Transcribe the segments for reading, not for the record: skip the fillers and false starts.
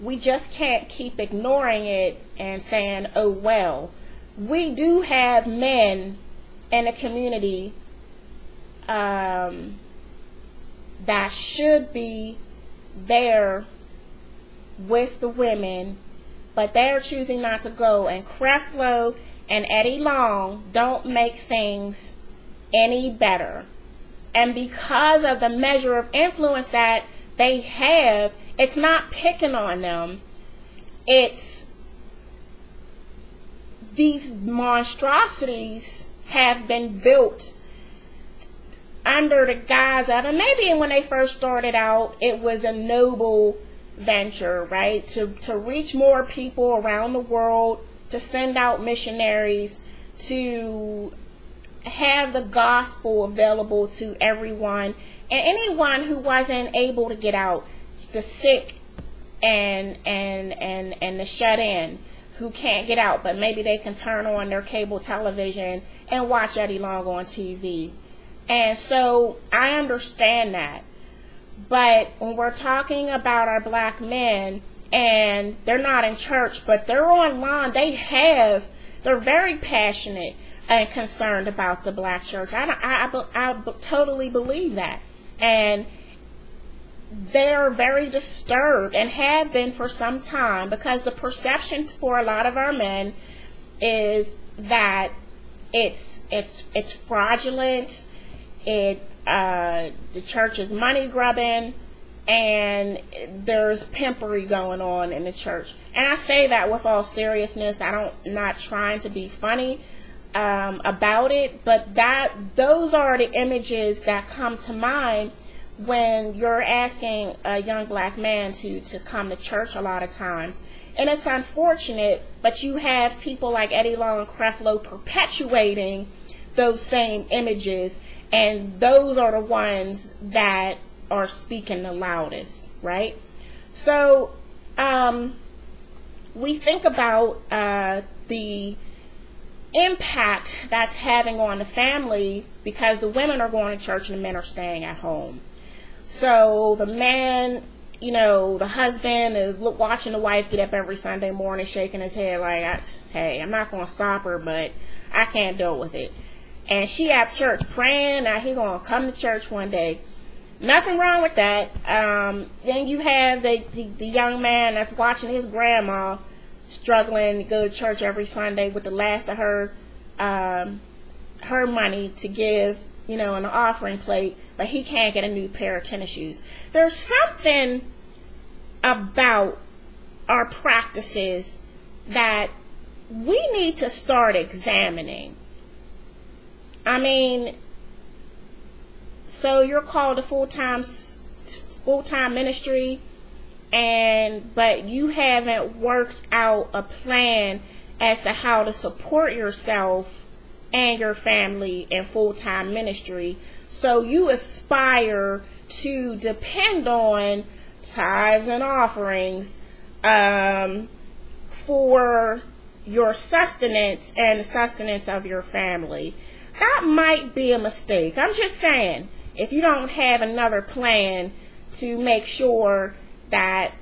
we just can't keep ignoring it and saying, oh well. We do have men in the community that should be there with the women, but they're choosing not to go. And Creflo and Eddie Long don't make things any better. And because of the measure of influence that they have, it's not picking on them. It's these monstrosities have been built under the guise of, and maybe when they first started out, it was a noble venture, right? To reach more people around the world, to send out missionaries, to have the gospel available to everyone, and anyone who wasn't able to get out, the sick and the shut in, who can't get out, but maybe they can turn on their cable television and watch Eddie Long on TV. And so I understand that. But when we're talking about our black men, and they're not in church, but they're online, they're very passionate and concerned about the black church. I totally believe that. And they're very disturbed, and have been for some time, because the perception for a lot of our men is that it's fraudulent. The church is money grubbing, and there's pimpery going on in the church. And I say that with all seriousness. I'm not trying to be funny about it, but those are the images that come to mind when you're asking a young black man to come to church a lot of times. And it's unfortunate, but you have people like Eddie Long and Creflo perpetuating those same images, and those are the ones that are speaking the loudest, right? So we think about the impact that's having on the family, because the women are going to church and the men are staying at home. So the man, the husband is watching the wife get up every Sunday morning, shaking his head like, hey, I'm not going to stop her, but I can't deal with it. And she at church praying, now he going to come to church one day. Nothing wrong with that. Then you have the young man that's watching his grandma struggling to go to church every Sunday with the last of her money to give, in an offering plate, but he can't get a new pair of tennis shoes. There's something about our practices that we need to start examining. I mean, so you're called to full-time ministry, but you haven't worked out a plan as to how to support yourself and your family in full-time ministry. So you aspire to depend on tithes and offerings for your sustenance and the sustenance of your family. That might be a mistake. I'm just saying, if you don't have another plan to make sure that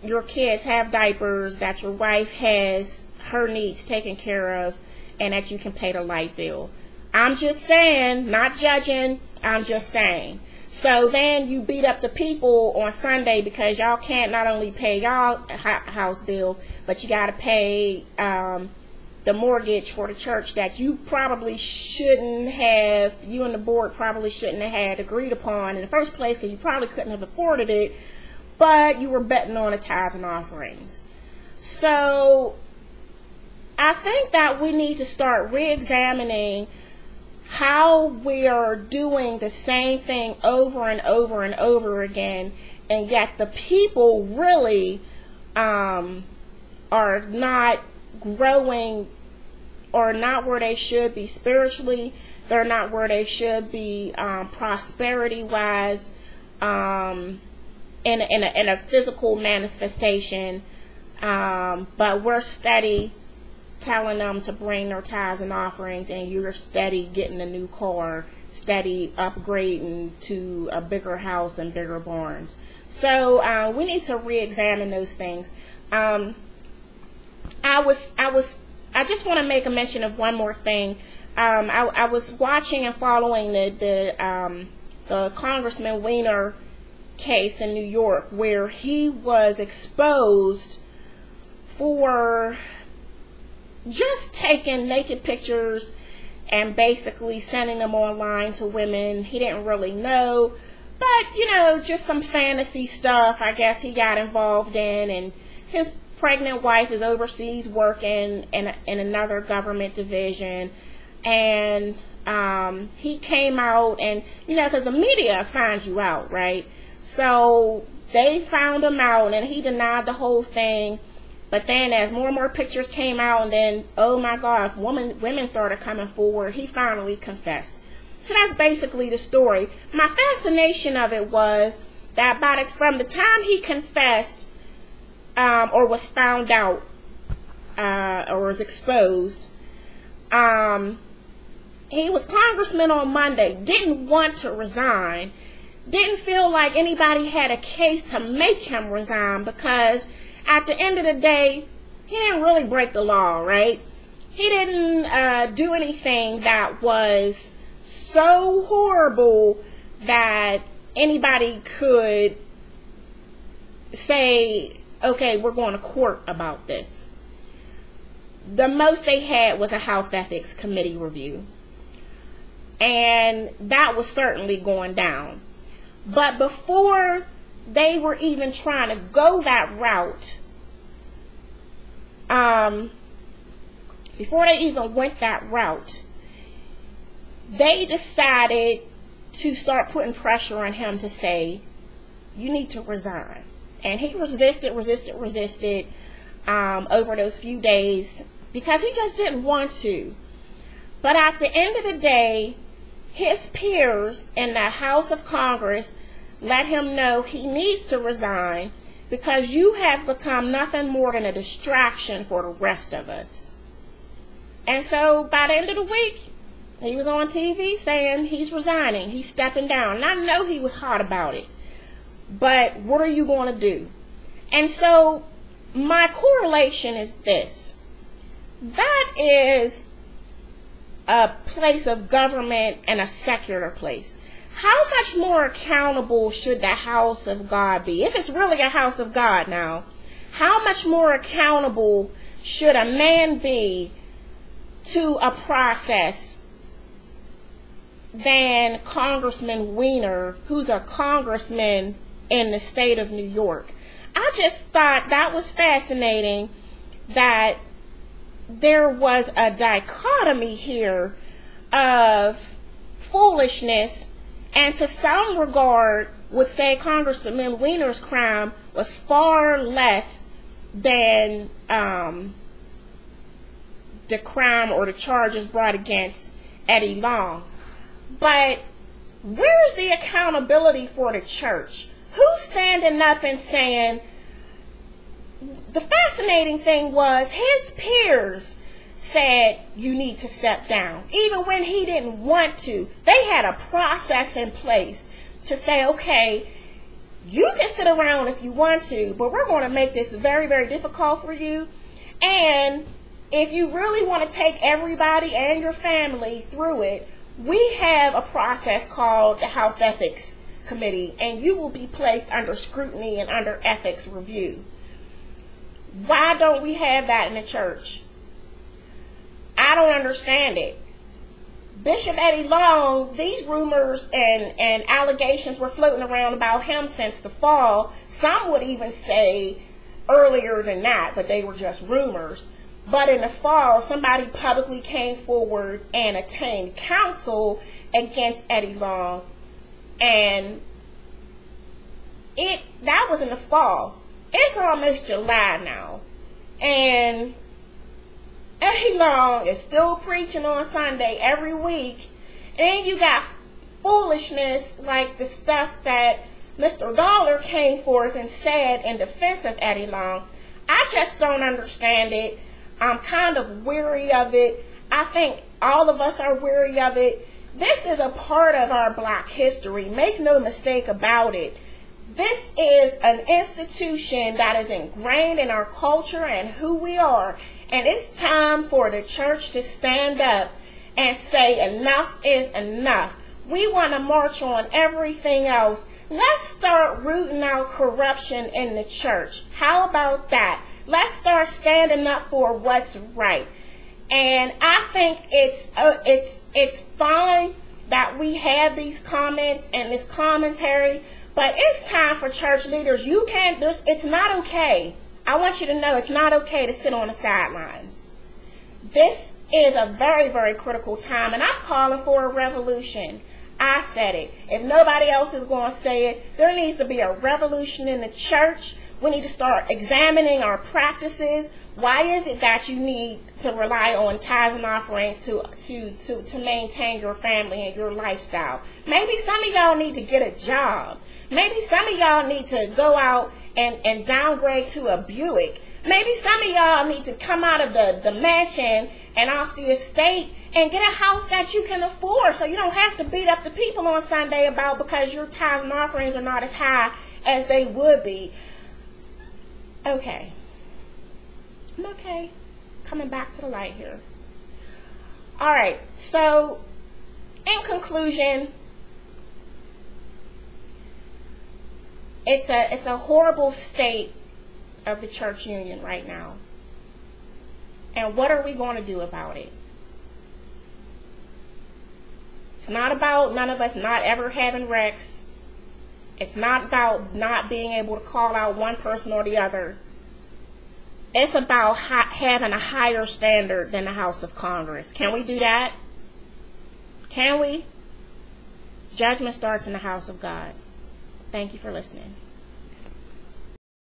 your kids have diapers, that your wife has her needs taken care of, and that you can pay the light bill. I'm just saying, not judging, I'm just saying. So then you beat up the people on Sunday because y'all can't not only pay y'all house bill, but you got to pay the mortgage for the church that you probably shouldn't have, you and the board probably shouldn't have had agreed upon in the first place, because you probably couldn't have afforded it, but you were betting on the tithes and offerings. So I think that we need to start re-examining how we are doing the same thing over and over and over again, and yet the people really are not growing, or not where they should be spiritually. They're not where they should be prosperity-wise, in a physical manifestation, but we're steady telling them to bring their tithes and offerings, and you're steady getting a new car, steady upgrading to a bigger house and bigger barns. So we need to re-examine those things. I just want to make a mention of one more thing. I was watching and following the Congressman Weiner case in New York, where he was exposed for just taking naked pictures and basically sending them online to women he didn't really know, but just some fantasy stuff I guess he got involved in. And his pregnant wife is overseas working in another government division, and he came out, and because the media finds you out, right? So they found him out, and he denied the whole thing. But then as more and more pictures came out, and then, oh my God, women started coming forward, he finally confessed. So that's basically the story. My fascination of it was that from the time he confessed, or was found out, or was exposed, he was congressman on Monday, didn't want to resign, didn't feel like anybody had a case to make him resign, because at the end of the day, he didn't really break the law, right? He didn't do anything that was so horrible that anybody could say, okay, we're going to court about this. The most they had was a health ethics committee review, and that was certainly going down. But before they were even trying to go that route, before they even went that route, they decided to start putting pressure on him to say, you need to resign. And he resisted over those few days, because he just didn't want to. But at the end of the day, his peers in the House of Congress let him know he needs to resign, because you have become nothing more than a distraction for the rest of us. And so by the end of the week, he was on TV saying he's resigning, he's stepping down. And I know he was hot about it, but what are you going to do? And so my correlation is this: that is a place of government and a secular place. How much more accountable should the house of God be? If it's really a house of God now, how much more accountable should a man be to a process than Congressman Weiner, who's a congressman in the state of New York? I just thought that was fascinating, that there was a dichotomy here of foolishness, and to some regard would say Congressman Weiner's crime was far less than the crime or the charges brought against Eddie Long. But where's the accountability for the church? Who's standing up and saying? The fascinating thing was his peers said you need to step down, even when he didn't want to. They had a process in place to say, okay, you can sit around if you want to, but we're going to make this very, very difficult for you. And if you really want to take everybody and your family through it, we have a process called the Health Ethics Committee, and you will be placed under scrutiny and under ethics review. Why don't we have that in the church? I don't understand it. Bishop Eddie Long, these rumors and allegations were floating around about him since the fall. Some would even say earlier than that, but they were just rumors. But in the fall, somebody publicly came forward and attained counsel against Eddie Long, and that was in the fall. It's almost July now, and Eddie Long is still preaching on Sunday every week. And you got foolishness like the stuff that Mr. Dollar came forth and said in defense of Eddie Long. I just don't understand it. I'm kind of weary of it. I think all of us are weary of it. This is a part of our Black history. Make no mistake about it. This is an institution that is ingrained in our culture and who we are. And it's time for the church to stand up and say enough is enough. We want to march on everything else. Let's start rooting out corruption in the church. How about that? Let's start standing up for what's right. And I think it's fine that we have these comments and this commentary, but it's time for church leaders. It's not okay. I want you to know it's not okay to sit on the sidelines. This is a very, very critical time, and I'm calling for a revolution. I said it. If nobody else is going to say it, there needs to be a revolution in the church. We need to start examining our practices. Why is it that you need to rely on tithes and offerings to maintain your family and your lifestyle? Maybe some of y'all need to get a job. Maybe some of y'all need to go out and downgrade to a Buick. Maybe some of y'all need to come out of the mansion and off the estate and get a house that you can afford, so you don't have to beat up the people on Sunday about because your tithes and offerings are not as high as they would be. Okay. I'm okay. Coming back to the light here. All right. So, in conclusion, it's a horrible state of the church union right now. And what are we going to do about it? It's not about none of us not ever having wrecks. It's not about not being able to call out one person or the other. It's about having a higher standard than the House of Congress. Can we do that? Can we? Judgment starts in the house of God. Thank you for listening.